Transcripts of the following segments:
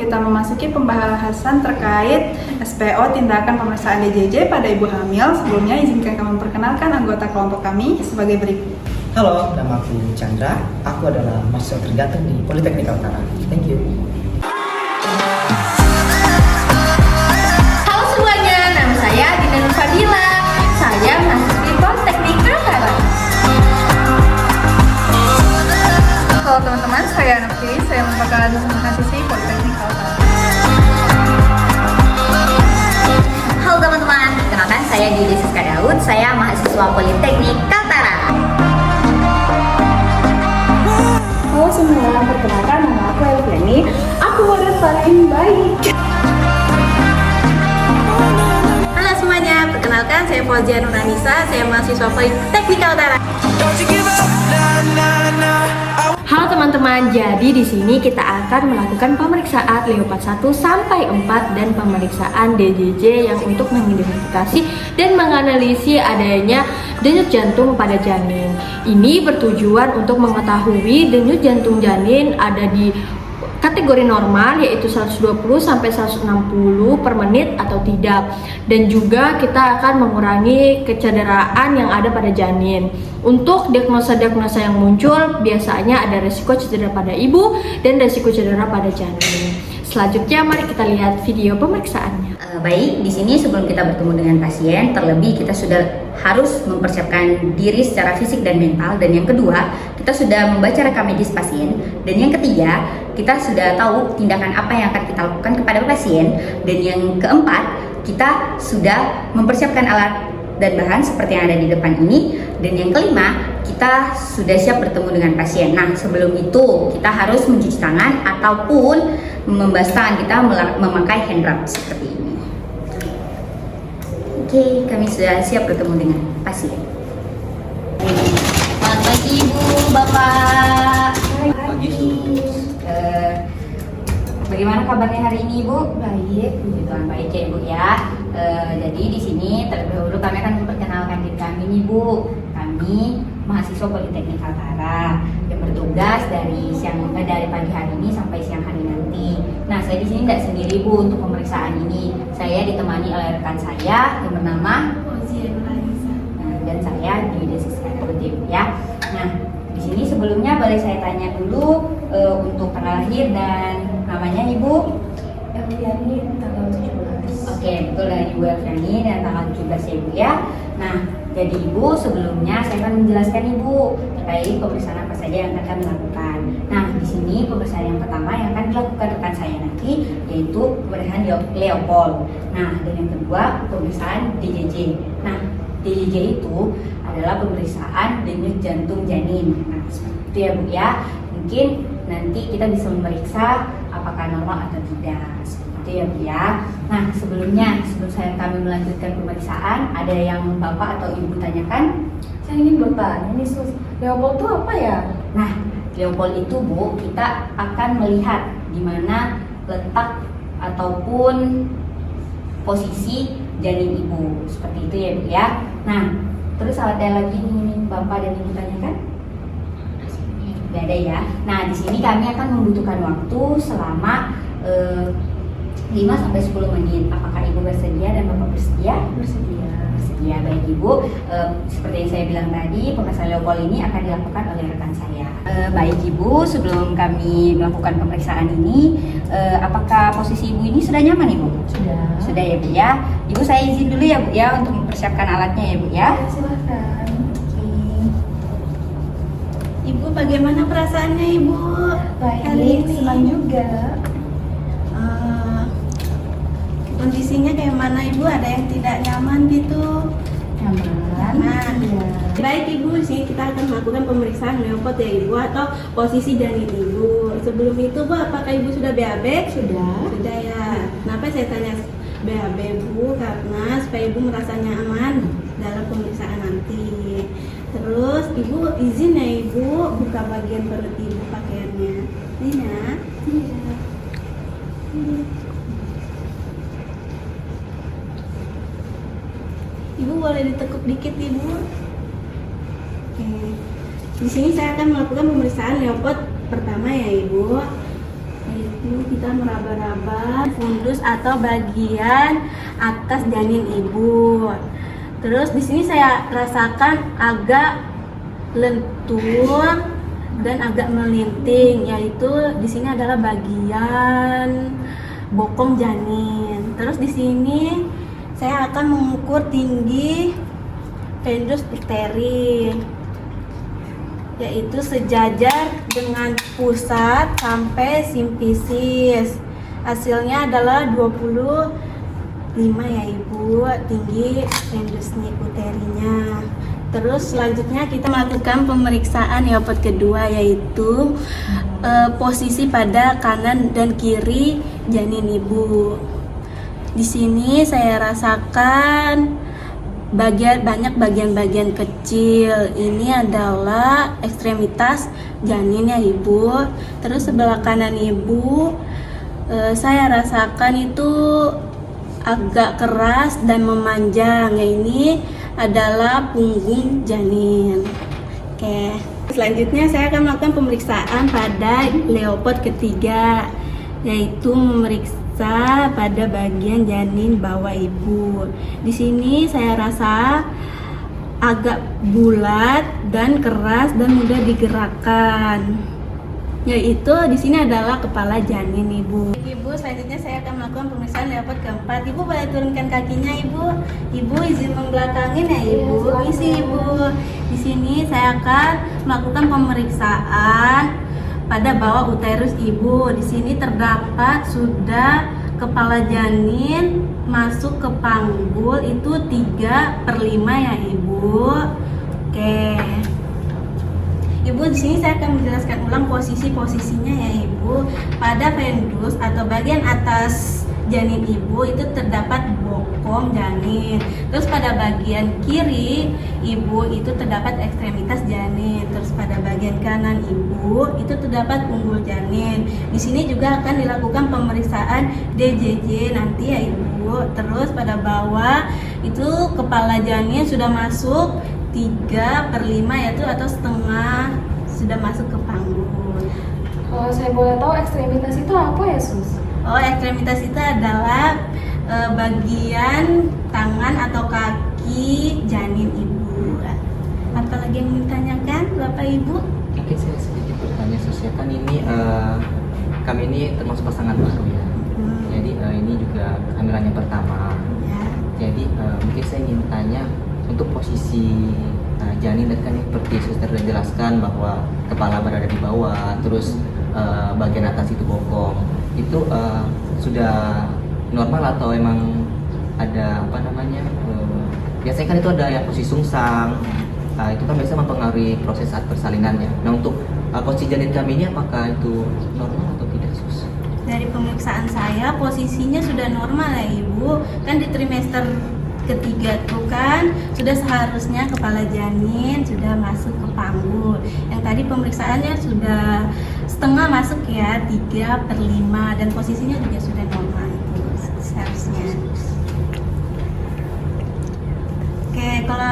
kita memasuki pembahasan terkait SPO tindakan pemeriksaan DJJ pada ibu hamil, sebelumnya izinkan kami memperkenalkan anggota kelompok kami sebagai berikut. Halo, nama aku Chandra. Aku adalah mahasiswa tergantung di Politeknik Kaltara. Thank you. Halo semuanya, nama saya Dina Nur Fadila. Saya mahasiswi Politeknik Kaltara. Halo teman-teman, saya Nafiri. Saya merupakan mahasiswi Politeknik Kaltara. Halo teman-teman, perkenalkan saya Didi Siska Daud. Saya mahasiswa Politeknik Kaltara. Halo semua, perkenalkan nama aku Elviani. Aku murid paling baik. Halo semuanya, perkenalkan saya Fauzia Nuranisa. Saya mahasiswa Politeknik Kaltara. Halo teman-teman, jadi di sini kita akan melakukan pemeriksaan Leopard 1 sampai 4 dan pemeriksaan DJJ yang untuk mengidentifikasi dan menganalisis adanya denyut jantung pada janin. Ini bertujuan untuk mengetahui denyut jantung janin ada di kategori normal yaitu 120 sampai 160 per menit atau tidak, dan juga kita akan mengurangi kecederaan yang ada pada janin. Untuk diagnosa-diagnosa yang muncul biasanya ada resiko cedera pada ibu dan resiko cedera pada janin. Selanjutnya mari kita lihat video pemeriksaannya. Baik, di sini sebelum kita bertemu dengan pasien, terlebih kita sudah harus mempersiapkan diri secara fisik dan mental. Dan yang kedua, kita sudah membaca rekam medis pasien. Dan yang ketiga, kita sudah tahu tindakan apa yang akan kita lakukan kepada pasien. Dan yang keempat, kita sudah mempersiapkan alat dan bahan seperti yang ada di depan ini. Dan yang kelima, kita sudah siap bertemu dengan pasien. Nah, sebelum itu kita harus mencuci tangan ataupun membasuh tangan kita memakai hand rub seperti ini. Oke, kami sudah siap bertemu dengan pasien. Selamat pagi Ibu, Bapak. Pagi. Bagaimana kabarnya hari ini Ibu? Baik. Puji Tuhan, baik ya Ibu ya. Jadi di sini terlebih dahulu kami akan memperkenalkan diri kami nih Bu. Kami mahasiswa Politeknik Kaltara yang bertugas dari pagi hari ini sampai siang hari nanti. Nah, saya di sini tidak sendiri Bu untuk pemeriksaan ini. Saya ditemani oleh rekan saya yang bernama Fauzia Nuranisa. dan saya di Siska Daud ya. Nah, di sini sebelumnya boleh saya tanya dulu untuk tanggal lahir dan namanya Ibu? Elviani tanggal 17. Oke, betul, dari Ibu Elviani dan tanggal 17 ya Ibu ya. Nah, jadi Ibu sebelumnya saya akan menjelaskan Ibu terkait pemeriksaan apa saja yang akan dilakukan. Nah, di sini pemeriksaan yang pertama yang akan dilakukan rekan saya nanti yaitu pemeriksaan Leopold. Nah, dan yang kedua pemeriksaan DJJ. Nah, DJJ itu adalah pemeriksaan denyut jantung janin. Nah, seperti itu ya Bu ya. Mungkin nanti kita bisa memeriksa apakah normal atau tidak. Seperti itu ya Bu ya. Nah, sebelum kami melanjutkan pemeriksaan, ada yang Bapak atau Ibu tanyakan? Saya ingin bertanya nih Sus, Leopold itu apa ya? Nah, Leopold itu Bu, kita akan melihat di mana letak ataupun posisi janin ibu. Seperti itu ya Bu ya. Nah, terus ada lagi nih Bapak dan Ibu tanyakan? Tidak ada ya. Nah, di sini kami akan membutuhkan waktu selama 5-10 menit. Apakah Ibu bersedia dan Bapak bersedia? Bersedia. Bersedia, baik Ibu. Seperti yang saya bilang tadi, pemeriksaan Leopold ini akan dilakukan oleh rekan saya. Baik Ibu, sebelum kami melakukan pemeriksaan ini, apakah posisi Ibu ini sudah nyaman Ibu? Sudah. Sudah ya Bu ya. Ibu saya izin dulu ya Bu ya untuk mempersiapkan alatnya ya Bu ya. Silahkan. Ibu, bagaimana perasaannya Ibu? Hari Baik, ini? senang juga. Kondisinya kayak mana Ibu? Ada yang tidak nyaman gitu? Nyaman. Nyaman. Iya. Baik Ibu, sini kita akan melakukan pemeriksaan Leopold ya Ibu, atau posisi janin Ibu. Sebelum itu Bu, apakah Ibu sudah BAB? Sudah. Sudah ya. Kenapa saya tanya BAB Bu? Karena supaya Ibu merasa nyaman dalam pemeriksaan nanti. Terus Ibu izin ya Ibu buka bagian perut Ibu pakaiannya. Ini ya. Iya. Ibu boleh ditekuk dikit Ibu. Oke. Di sini saya akan melakukan pemeriksaan Leopold pertama ya Ibu. Yaitu kita meraba-raba fundus atau bagian atas janin ibu. Terus di sini saya rasakan agak lentur dan agak melinting, yaitu di sini adalah bagian bokong janin. Terus di sini saya akan mengukur tinggi fundus uterus, yaitu sejajar dengan pusat sampai simfisis. Hasilnya adalah 25 ya ibu, tinggi fundus uterinya. Terus selanjutnya kita melakukan pemeriksaan Leopard kedua, yaitu posisi pada kanan dan kiri janin ibu. Di sini saya rasakan banyak bagian-bagian kecil. Ini adalah ekstremitas janin ya ibu. Terus sebelah kanan ibu saya rasakan itu agak keras dan memanjang. Ya, ini adalah punggung janin. Oke. Selanjutnya saya akan melakukan pemeriksaan pada Leopard ketiga, yaitu memeriksa pada bagian janin bawah ibu. Di sini saya rasa agak bulat dan keras dan mudah digerakkan. Yaitu di sini adalah kepala janin ibu. Ibu, selanjutnya saya akan melakukan pemeriksaan Leopard keempat. Ibu boleh turunkan kakinya ibu. Ibu izin membelakangin ya ibu. Isi ibu. Di sini saya akan melakukan pemeriksaan pada bawah uterus ibu. Di sini terdapat sudah kepala janin masuk ke panggul itu 3/5 ya ibu. Oke. Ibu, di sini saya akan menjelaskan ulang posisinya ya ibu. Pada fundus atau bagian atas janin ibu itu terdapat bokong janin. Terus pada bagian kiri ibu itu terdapat ekstremitas janin. Terus pada bagian kanan ibu itu terdapat unggul janin. Di sini juga akan dilakukan pemeriksaan DJJ nanti ya ibu. Terus pada bawah itu kepala janin sudah masuk 3/5 yaitu atau setengah sudah masuk ke panggul. Kalau saya boleh tahu ekstremitas itu apa ya sus? Oh, ekstremitas itu adalah bagian tangan atau kaki janin ibu. Apalagi yang ditanyakan Bapak Ibu? Mungkin saya sedikit bertanya, Sus, ya kan ini kami ini termasuk pasangan baru ya. Jadi ini juga kehamilan yang pertama. Ya. Jadi mungkin saya ingin tanya untuk posisi janin, dan kan seperti suster sudah jelaskan bahwa kepala berada di bawah, terus bagian atas itu bokong. Itu sudah normal atau emang ada apa namanya? Biasanya kan itu ada yang posisi sungsang. Itu kan biasa mempengaruhi proses saat persalinannya. Nah, untuk posisi janin kami ini apakah itu normal atau tidak, Sus? Dari pemeriksaan saya posisinya sudah normal ya ibu. Kan di trimester ketiga tuh kan sudah seharusnya kepala janin sudah masuk ke panggul. Yang tadi pemeriksaannya sudah setengah masuk ya, 3/5, dan posisinya juga sudah normal itu seharusnya. Oke, kalau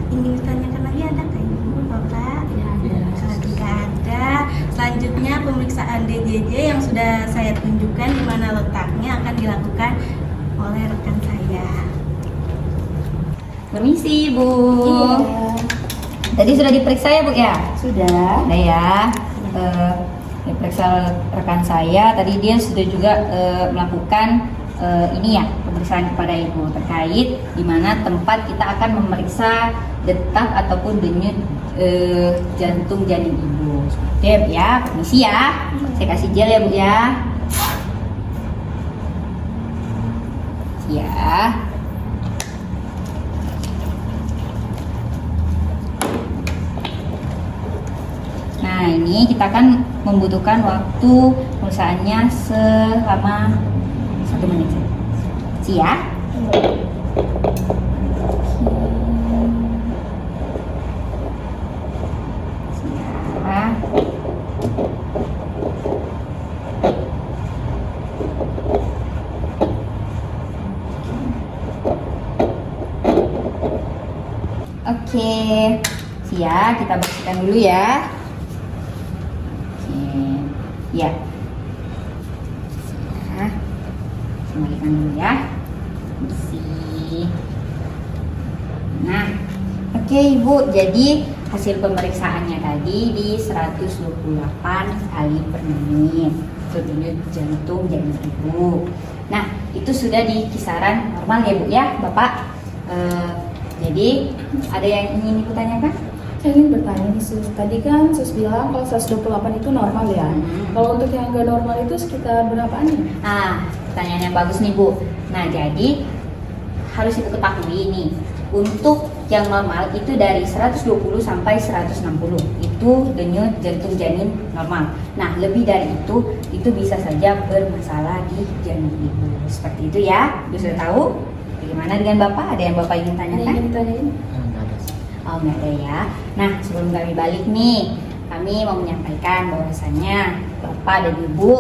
ingin ditanyakan lagi ada nggak ibu bapak? Tidak ada. Selanjutnya pemeriksaan DJJ yang sudah saya tunjukkan di mana letaknya akan dilakukan oleh rekan saya. Permisi Bu. Iya. Tadi sudah diperiksa ya Bu ya? Sudah. Ada ya. Diperiksa rekan saya. Tadi dia sudah juga melakukan ini ya, pemeriksaan kepada Ibu terkait di mana tempat kita akan memeriksa detak ataupun denyut jantung janin Ibu. Seperti ya, permisi ya. Saya kasih gel ya Bu ya. Ya. Nah, ini kita akan membutuhkan waktu pemeriksaannya selama 1 menit. Siap? Siap. Oke, siap. Kita bersihkan dulu ya. Ya, kembalikan dulu ya. Bersih. Nah, oke Ibu, jadi hasil pemeriksaannya tadi di 128 kali per menit. Itu denyut jantung janin Ibu. Nah, itu sudah di kisaran normal ya Bu ya, Bapak. Jadi ada yang ingin Ibu tanyakan? Saya ingin bertanya nih Sus, tadi kan Sus bilang kalau 128 itu normal ya. Kalau untuk yang nggak normal itu sekitar berapaan ya? Pertanyaan yang bagus nih Bu. Nah, jadi harus Ibu ketahui nih, untuk yang normal itu dari 120 sampai 160 itu denyut jantung janin normal. Nah, lebih dari itu bisa saja bermasalah di janin Ibu. Seperti itu ya. Ibu sudah tahu? Bagaimana dengan Bapak? Ada yang Bapak ingin Ada tanyakan? yang ingin ditanyain? Nggak ada sih. Oh, nggak ada ya. Nah, sebelum kami balik nih, kami mau menyampaikan bahwasannya Bapak dan Ibu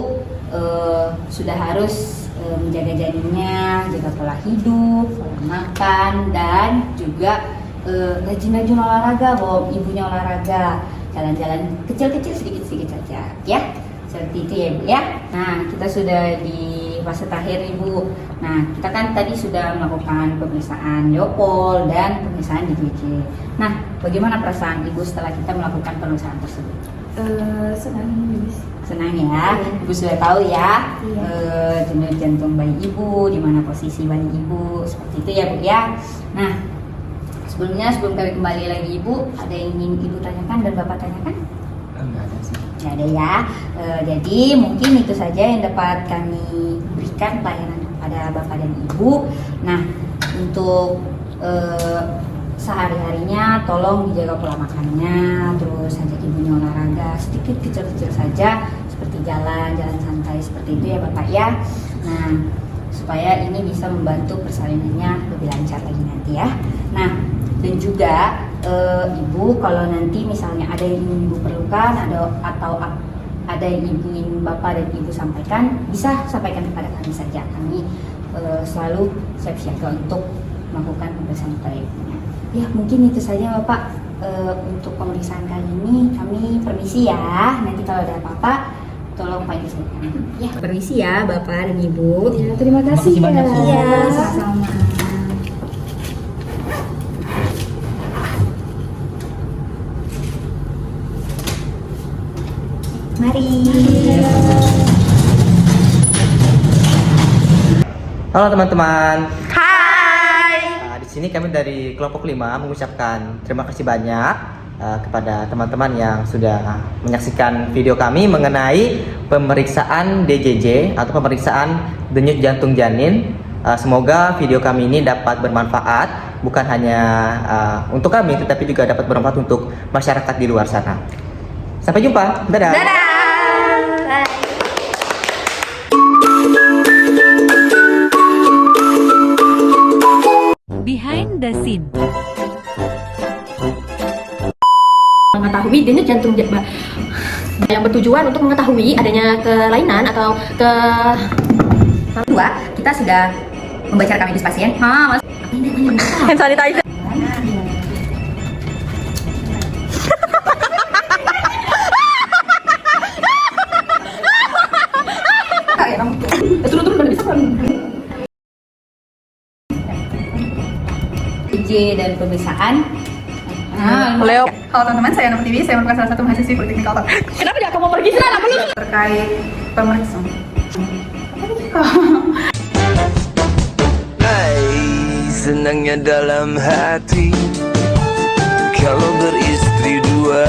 sudah harus menjaga janinnya, jaga pola hidup, pola makan, dan juga rajin-rajin olahraga, bawa ibunya olahraga, jalan-jalan kecil-kecil sedikit-sedikit saja, ya. Seperti itu ya Bu ya. Nah, kita sudah di fase terakhir Ibu. Nah, kita kan tadi sudah melakukan pemeriksaan Leopold dan pemeriksaan DJJ. Nah, bagaimana perasaan Ibu setelah kita melakukan pemeriksaan tersebut? Senang Miss. Senang ya, Ibu sudah tahu ya denyut jantung bayi Ibu, di mana posisi bayi Ibu, seperti itu ya Bu ya. Nah, sebelum kami kembali lagi Ibu, ada yang ingin Ibu tanyakan dan Bapak tanyakan? Nggak ada sih. Nggak ada ya. Jadi mungkin itu saja yang dapat kami berikan pelayanan kepada Bapak dan Ibu. Nah, untuk sehari-harinya tolong dijaga pola makannya, terus ajak ibunya olahraga sedikit kecil-kecil saja, seperti jalan santai seperti itu ya Bapak ya. Nah, supaya ini bisa membantu persalinannya lebih lancar lagi nanti ya. Nah, dan juga Ibu kalau nanti misalnya ada yang ingin Ibu perlukan atau ada yang ingin Bapak dan Ibu sampaikan, bisa sampaikan kepada kami saja. Kami selalu siap siaga untuk melakukan pemeriksaan pada ibunya. Ya, mungkin itu saja Bapak untuk pemeriksaan kali ini. Kami permisi ya. Nanti kalau ada apa-apa tolong Pak disampaikan. Ya, permisi ya Bapak dan Ibu. Ya, terima kasih Makasih banyak, Sus. Iya, sama-sama. Mari. Halo teman-teman. Hai. Di sini kami dari kelompok 5 mengucapkan terima kasih banyak kepada teman-teman yang sudah menyaksikan video kami mengenai pemeriksaan DJJ atau pemeriksaan denyut jantung janin. Semoga video kami ini dapat bermanfaat bukan hanya untuk kami tetapi juga dapat bermanfaat untuk masyarakat di luar sana. Sampai jumpa. Dadah. Dadah. Behind the scene. Mengetahui denyut jantung yang bertujuan untuk mengetahui adanya kelainan atau Kedua, kita sudah membacakan medis pasien. hand sanitizer. DJ dan pemeriksaan. Leo. Halo teman-teman, saya Nama TV, saya merupakan salah satu mahasiswi Politeknik Kalteng. Kenapa dia kamu pergi sana belum? Terkait pemeriksaan. Hai, senangnya dalam hati kalau beristri dua.